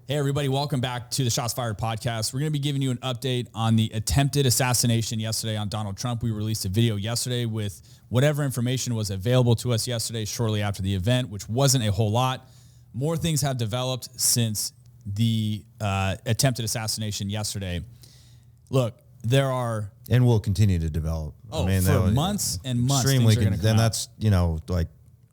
Hey, everybody. Welcome back to the Shots Fired podcast. We're going to be giving you an update on the attempted assassination yesterday on Donald Trump. We released a video yesterday with whatever information was available to us yesterday shortly after the event, which wasn't a whole lot. More things have developed since the attempted assassination yesterday. Look, there are... And will continue to develop. For months and months. Extremely. Then that's, like,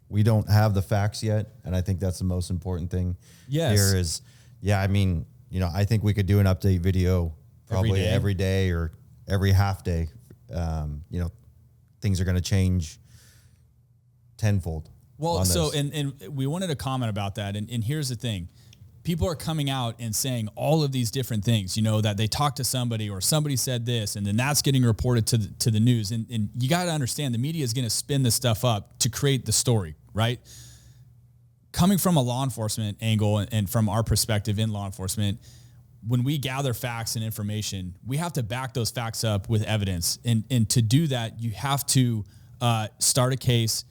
we don't have the facts yet. And I think that's the most important thing here is... Yeah, I think we could do an update video probably every day or every half day. Things are going to change tenfold. Well, and we wanted to comment about that. And here's the thing. People are coming out and saying all of these different things, that they talked to somebody or somebody said this, and then that's getting reported to the news. And you got to understand the media is going to spin this stuff up to create the story, right? Coming from a law enforcement angle and from our perspective in law enforcement, when we gather facts and information, we have to back those facts up with evidence. And to do that, you have to start a case,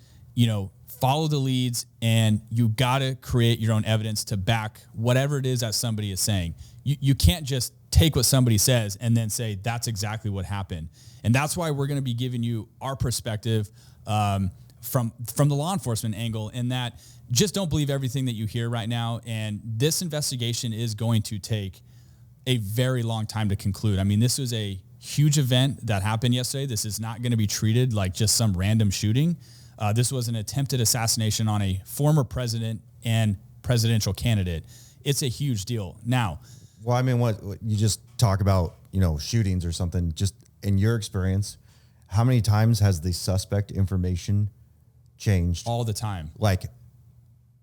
follow the leads, and you got to create your own evidence to back whatever it is that somebody is saying. You can't just take what somebody says and then say that's exactly what happened. And that's why we're going to be giving you our perspective from the law enforcement angle, in that just don't believe everything that you hear right now. And this investigation is going to take a very long time to conclude. I mean, this was a huge event that happened yesterday. This is not going to be treated like just some random shooting. This was an attempted assassination on a former president and presidential candidate. It's a huge deal. Now, what you just talk about, shootings or something, just in your experience, how many times has the suspect information changed? All the time.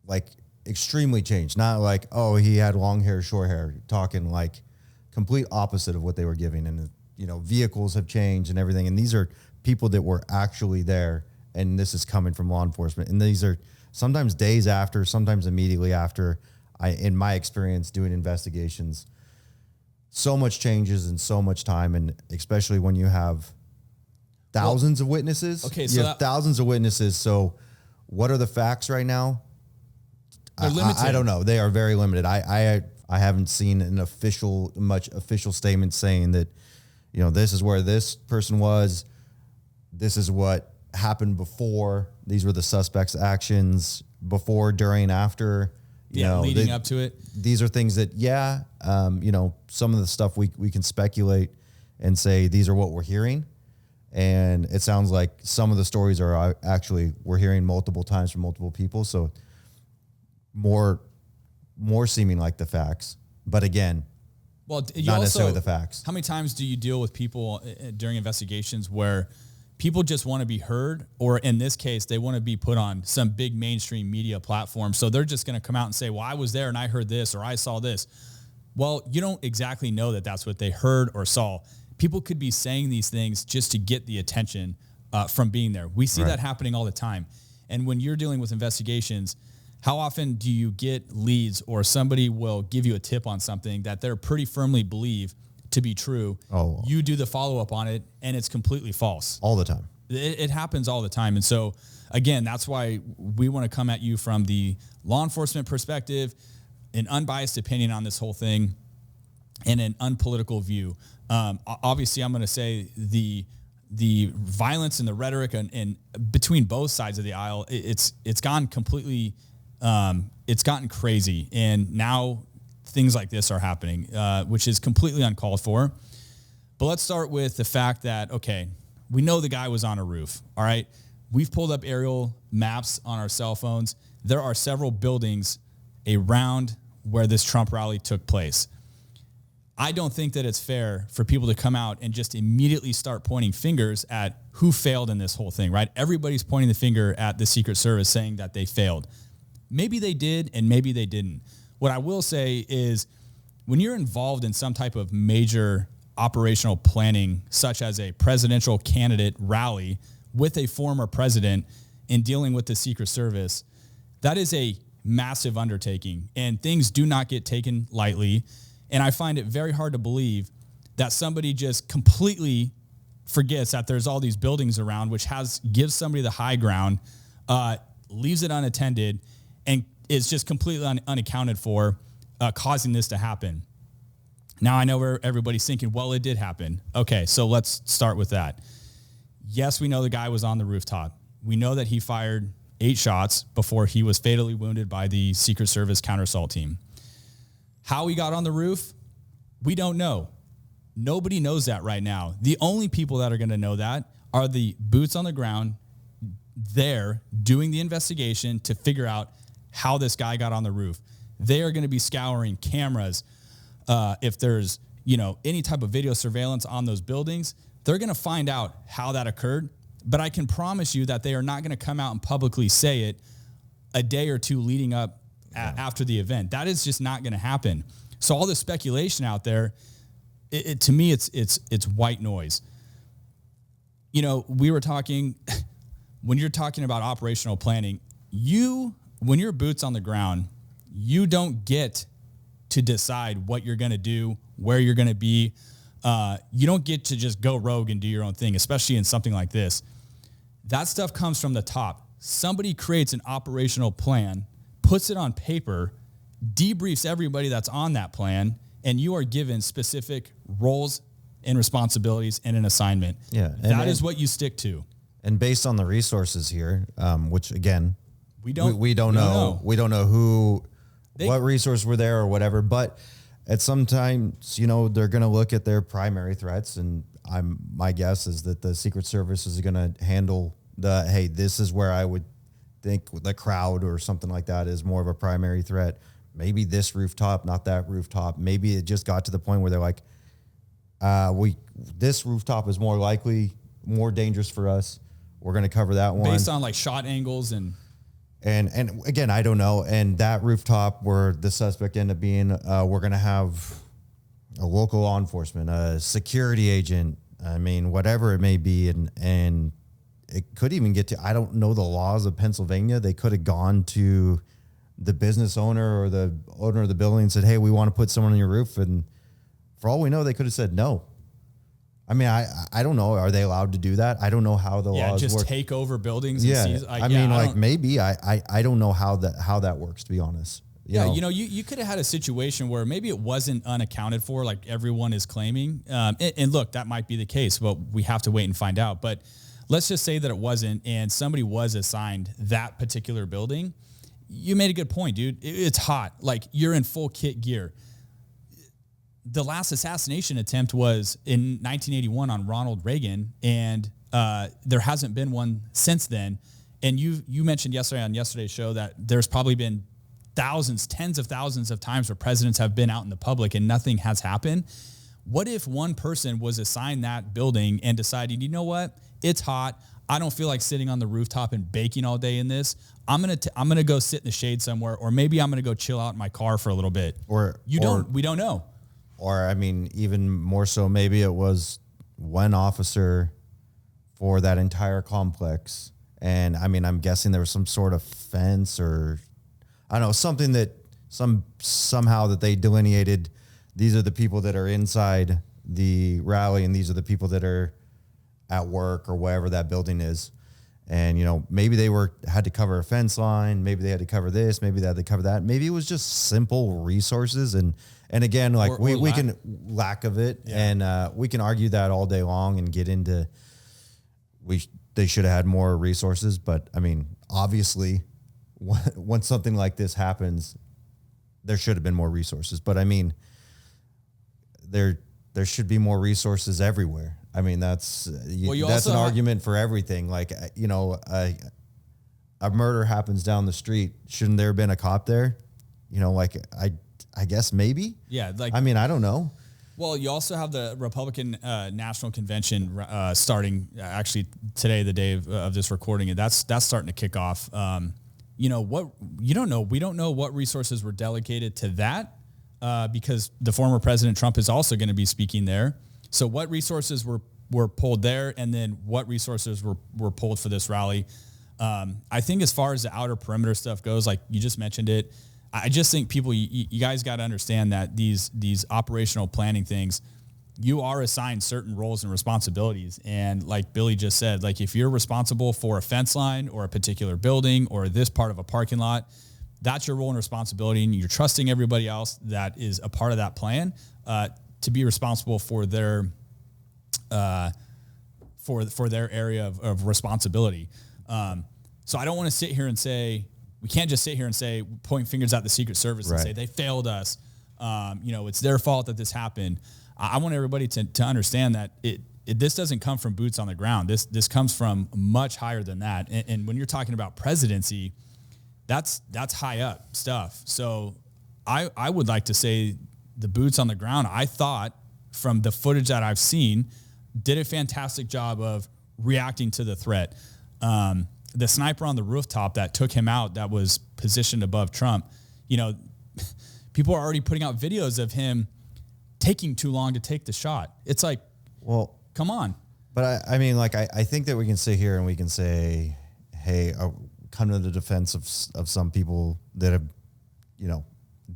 Like extremely changed. Not like, oh, he had long hair, short hair, talking like complete opposite of what they were giving. And, vehicles have changed and everything. And these are people that were actually there. And this is coming from law enforcement. And these are sometimes days after, sometimes immediately after. In my experience doing investigations, so much changes in so much time. And especially when you have thousands of witnesses. Okay, you have thousands of witnesses. So what are the facts right now? They're limited. I don't know. They are very limited. I haven't seen much official statement saying that, this is where this person was. This is what happened before. These were the suspect's actions before, during, after. Leading up to it. These are things that, some of the stuff we can speculate and say these are what we're hearing. And it sounds like some of the stories are actually we're hearing multiple times from multiple people. So more seeming like the facts, but again, not necessarily the facts. How many times do you deal with people during investigations where people just want to be heard, or in this case, they want to be put on some big mainstream media platform? So they're just going to come out and say, well, I was there and I heard this, or I saw this. Well, you don't exactly know that that's what they heard or saw. People could be saying these things just to get the attention from being there. We see that happening all the time. And when you're dealing with investigations, how often do you get leads or somebody will give you a tip on something that they're pretty firmly believe to be true? Oh. You do the follow-up on it, and it's completely false. All the time. It happens all the time. And so, again, that's why we want to come at you from the law enforcement perspective, an unbiased opinion on this whole thing, and an unpolitical view. Obviously, I'm going to say the violence and the rhetoric and between both sides of the aisle, it's gone completely, it's gotten crazy. And now things like this are happening, which is completely uncalled for. But let's start with the fact that, okay, we know the guy was on a roof. All right. We've pulled up aerial maps on our cell phones. There are several buildings around where this Trump rally took place. I don't think that it's fair for people to come out and just immediately start pointing fingers at who failed in this whole thing, right? Everybody's pointing the finger at the Secret Service saying that they failed. Maybe they did and maybe they didn't. What I will say is when you're involved in some type of major operational planning, such as a presidential candidate rally with a former president in dealing with the Secret Service, that is a massive undertaking, and things do not get taken lightly. And I find it very hard to believe that somebody just completely forgets that there's all these buildings around, which gives somebody the high ground, leaves it unattended, and is just completely unaccounted for. causing this to happen. Now I know where everybody's thinking, well, it did happen. Okay, so let's start with that. Yes, we know the guy was on the rooftop. We know that he fired 8 shots before he was fatally wounded by the Secret Service counter-assault team. How he got on the roof, we don't know. Nobody knows that right now. The only people that are going to know that are the boots on the ground there doing the investigation to figure out how this guy got on the roof. They are going to be scouring cameras. If there's, any type of video surveillance on those buildings, they're going to find out how that occurred. But I can promise you that they are not going to come out and publicly say it a day or two leading up after the event. That is just not going to happen. So all this speculation out there, to me, it's white noise. We were talking, when you're talking about operational planning, when you're boots on the ground, you don't get to decide what you're going to do, where you're going to be. You don't get to just go rogue and do your own thing, especially in something like this. That stuff comes from the top. Somebody creates an operational plan, puts it on paper, debriefs everybody that's on that plan, and you are given specific roles and responsibilities and an assignment. Yeah, that is what you stick to. And based on the resources here, which again, we don't know. We don't know what resources were there or whatever. But at some times, they're going to look at their primary threats, and my guess is that the Secret Service is going to handle hey, this is where I would think the crowd or something like that is more of a primary threat. Maybe this rooftop, not that rooftop. Maybe it just got to the point where they're like, this rooftop is more likely, more dangerous for us. We're going to cover that one. Based on like shot angles and again, I don't know. And that rooftop where the suspect ended up being, we're going to have a local law enforcement, a security agent. I mean, whatever it may be. And it could even get to, I don't know the laws of Pennsylvania. They could have gone to the business owner or the owner of the building and said, hey, we want to put someone on your roof. And for all we know, they could have said no. I mean, I don't know. Are they allowed to do that? I don't know how the laws just work. Take over buildings. Yeah. And maybe I don't know how that works, to be honest. You could have had a situation where maybe it wasn't unaccounted for, like everyone is claiming. And look, that might be the case, but we have to wait and find out. But let's just say that it wasn't, and somebody was assigned that particular building. You made a good point, dude. It's hot. Like, you're in full kit gear. The last assassination attempt was in 1981 on Ronald Reagan, and there hasn't been one since then. And you mentioned yesterday on yesterday's show that there's probably been thousands, tens of thousands of times where presidents have been out in the public and nothing has happened. What if one person was assigned that building and decided, you know what? It's hot. I don't feel like sitting on the rooftop and baking all day in this. I'm gonna go sit in the shade somewhere, or maybe I'm gonna go chill out in my car for a little bit. We don't know. Or I mean, even more so, maybe it was one officer for that entire complex. And I mean, I'm guessing there was some sort of fence or I don't know, something that somehow that they delineated. These are the people that are inside the rally, and these are the people that are at work or wherever that building is. And, maybe they had to cover a fence line. Maybe they had to cover this. Maybe they had to cover that. Maybe it was just simple resources. And again, like we can lack of it. Yeah. And we can argue that all day long and get into, they should have had more resources. But I mean, obviously when something like this happens, there should have been more resources. But I mean, there should be more resources everywhere. I mean, that's an argument for everything. Like, a murder happens down the street. Shouldn't there have been a cop there? I guess maybe. Yeah. I don't know. Well, you also have the Republican National Convention starting actually today, the day of this recording, and that's starting to kick off. We don't know what resources were delegated to that because the former President Trump is also going to be speaking there. So what resources were pulled there, and then what resources were pulled for this rally? I think as far as the outer perimeter stuff goes, like you just mentioned it, I just think people, you guys got to understand that these operational planning things, you are assigned certain roles and responsibilities. And like Billy just said, like if you're responsible for a fence line or a particular building or this part of a parking lot, that's your role and responsibility, and you're trusting everybody else that is a part of that plan to be responsible for their for their area of responsibility. So I don't want to sit here and say, we can't just sit here and say, point fingers at the Secret Service and say they failed us. It's their fault that this happened. I want everybody to understand that this doesn't come from boots on the ground. This comes from much higher than that. And when you're talking about presidency, that's high up stuff. So I would like to say the boots on the ground, I thought from the footage that I've seen, did a fantastic job of reacting to the threat. The sniper on the rooftop that took him out, that was positioned above Trump, people are already putting out videos of him taking too long to take the shot. It's like, well, come on. But I think that we can sit here and we can say, hey, come to the defense of some people that have,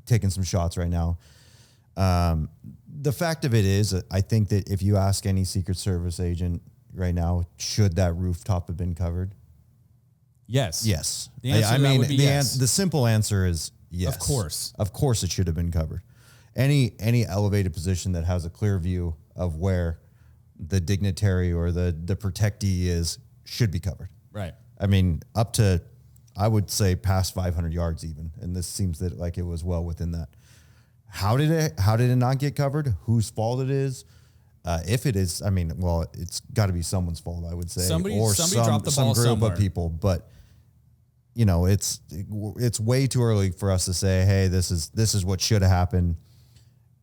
taken some shots right now. The fact of it is, I think that if you ask any Secret Service agent right now, should that rooftop have been covered? Yes. Yes. The answer to that would be yes. The simple answer is yes. Of course. Of course it should have been covered. Any elevated position that has a clear view of where the dignitary or the protectee is should be covered. Right. Up to, I would say, past 500 yards even. And this seems that like it was well within that. How did it not get covered? Whose fault it is? If it is, it's got to be someone's fault, I would say. Somebody dropped the ball some group somewhere. of people. But it's way too early for us to say, hey, this is what should have happened.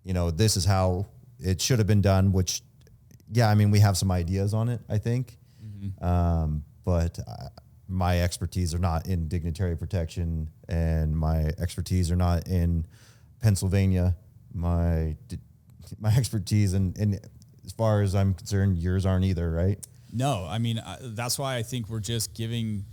This is how it should have been done. Which, we have some ideas on it, I think. Mm-hmm. But my expertise are not in dignitary protection, and my expertise are not in Pennsylvania. My expertise and as far as I'm concerned, yours aren't either, right? No, that's why I think we're just giving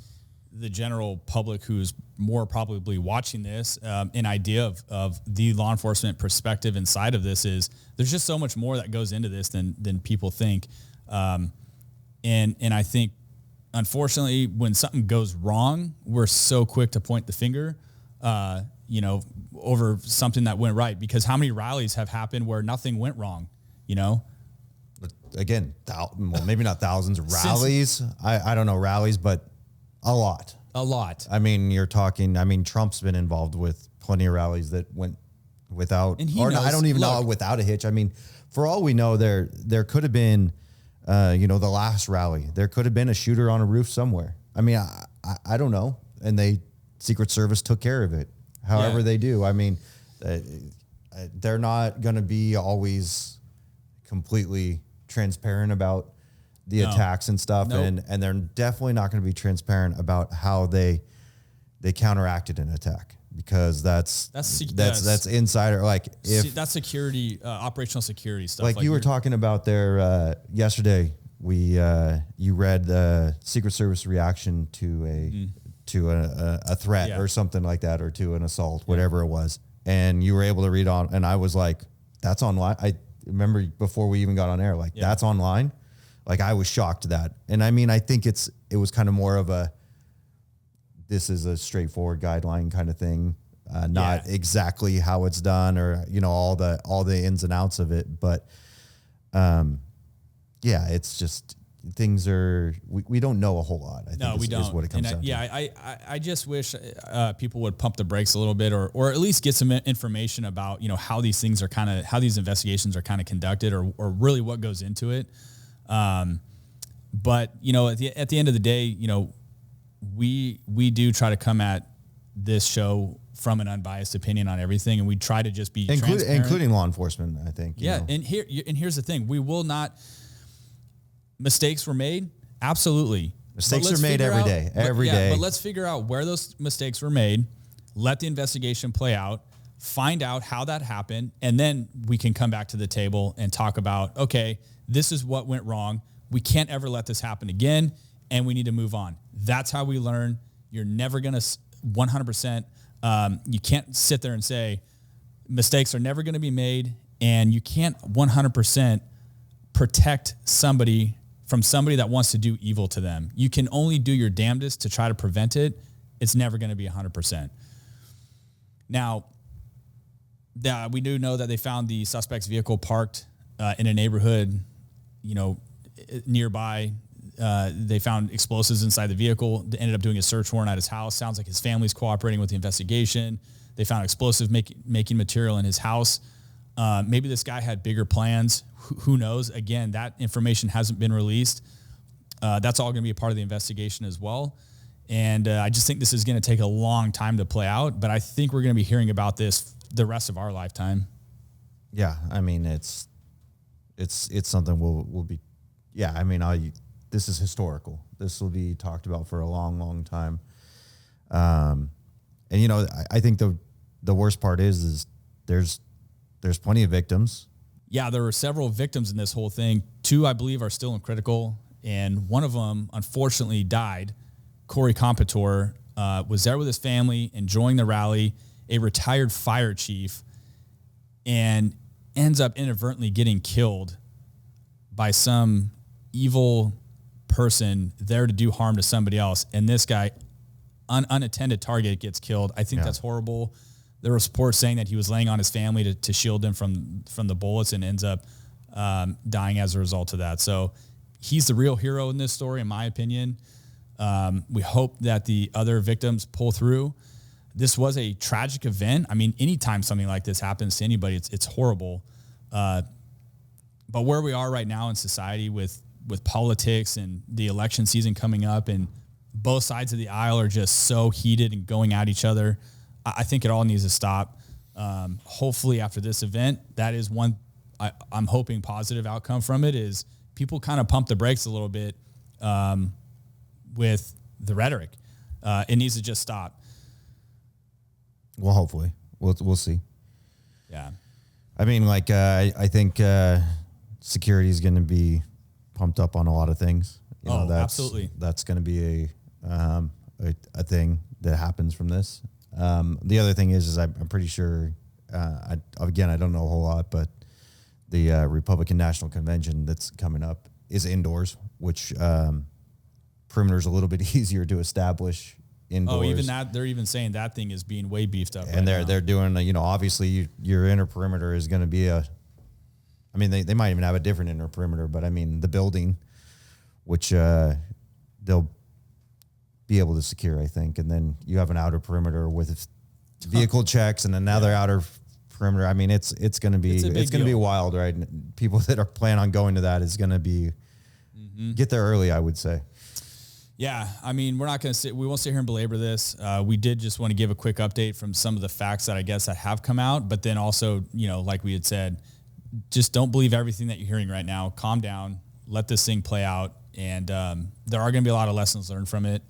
the general public who's more probably watching this an idea of the law enforcement perspective inside of this. Is there's just so much more that goes into this than people think. And I think, unfortunately, when something goes wrong, we're so quick to point the finger, over something that went right, because how many rallies have happened where nothing went wrong, Again, maybe not thousands of rallies. I don't know rallies, but a lot. You're talking, Trump's been involved with plenty of rallies that went without, I don't even know without a hitch. For all we know, there could have been, the last rally, there could have been a shooter on a roof somewhere. I don't know. And Secret Service took care of it. However they do. They're not going to be always completely transparent about the attacks and stuff. Nope. And they're definitely not going to be transparent about how they counteracted an attack, because that's insider. That's security, operational security stuff. Like you were talking about there yesterday, you read the Secret Service reaction to a threat or something like that, or to an assault, whatever it was. And you were able to read on, and I was like, that's online. I remember before we even got on air, that's online. I was shocked to that. And I think it was kind of more of this is a straightforward guideline kind of thing. Not exactly how it's done, or, all the ins and outs of it. But, it's just, things are, we don't know a whole lot. I think we don't. Is what it comes down to. I just wish people would pump the brakes a little bit, or at least get some information about, how these things are how these investigations are kind of conducted, or really what goes into it. But at the end of the day, we do try to come at this show from an unbiased opinion on everything, and we try to just be transparent, including law enforcement, I think. And here's the thing: we will not. Mistakes were made, absolutely. Mistakes are made every day. But let's figure out where those mistakes were made. Let the investigation play out. Find out how that happened, and then we can come back to the table and talk about, okay, this is what went wrong. We can't ever let this happen again, and we need to move on. That's how we learn. You're never going to 100%. You can't sit there and say mistakes are never going to be made, and you can't 100% protect somebody from somebody that wants to do evil to them. You can only do your damnedest to try to prevent it. It's never going to be 100%. Now, we do know that they found the suspect's vehicle parked in a neighborhood, nearby. They found explosives inside the vehicle. They ended up doing a search warrant at his house. Sounds like his family's cooperating with the investigation. They found explosive making material in his house. Maybe this guy had bigger plans. Who knows? Again, that information hasn't been released. That's all going to be a part of the investigation as well. And I just think this is going to take a long time to play out. But I think we're going to be hearing about this the rest of our lifetime. Yeah, I mean it's something we'll be. Yeah, I mean this is historical. This will be talked about for a long, long time. And I think the worst part is there's plenty of victims. Yeah, there were several victims in this whole thing. 2, I believe, are still in critical, and one of them unfortunately died. Corey Competore was there with his family, enjoying the rally, a retired fire chief, and ends up inadvertently getting killed by some evil person there to do harm to somebody else. And this guy, unattended target, gets killed. I think that's horrible. There were reports saying that he was laying on his family to shield them from the bullets, and ends up dying as a result of that. So he's the real hero in this story, in my opinion. We hope that the other victims pull through. This was a tragic event. I mean, anytime something like this happens to anybody, it's horrible. But where we are right now in society with politics and the election season coming up, and both sides of the aisle are just so heated and going at each other, I think it all needs to stop. Hopefully after this event, that is one I'm hoping positive outcome from it is people kind of pump the brakes a little bit with the rhetoric. It needs to just stop. Well, hopefully we'll see. Yeah. I mean, I think security is going to be pumped up on a lot of things. Absolutely. That's going to be a thing that happens from this. The other thing is I'm pretty sure, I don't know a whole lot, but the Republican National Convention that's coming up is indoors, which perimeter's a little bit easier to establish indoors. Oh, even that, they're even saying that thing is being way beefed up. And they're doing, obviously your inner perimeter is going to be they might even have a different inner perimeter, but I mean the building, which they'll be able to secure, I think. And then you have an outer perimeter with vehicle checks and another outer perimeter. I mean, it's going to be wild, right? And people that are planning on going to that is going to be get there early, I would say. Yeah, I mean, we won't sit here and belabor this. We did just want to give a quick update from some of the facts that I guess that have come out, but then also, like we had said, just don't believe everything that you're hearing right now. Calm down, let this thing play out, and there are going to be a lot of lessons learned from it,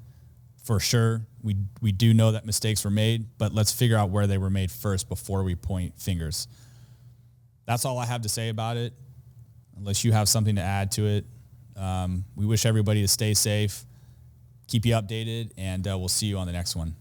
for sure. We do know that mistakes were made, but let's figure out where they were made first before we point fingers. That's all I have to say about it, unless you have something to add to it. We wish everybody to stay safe. Keep you updated, and we'll see you on the next one.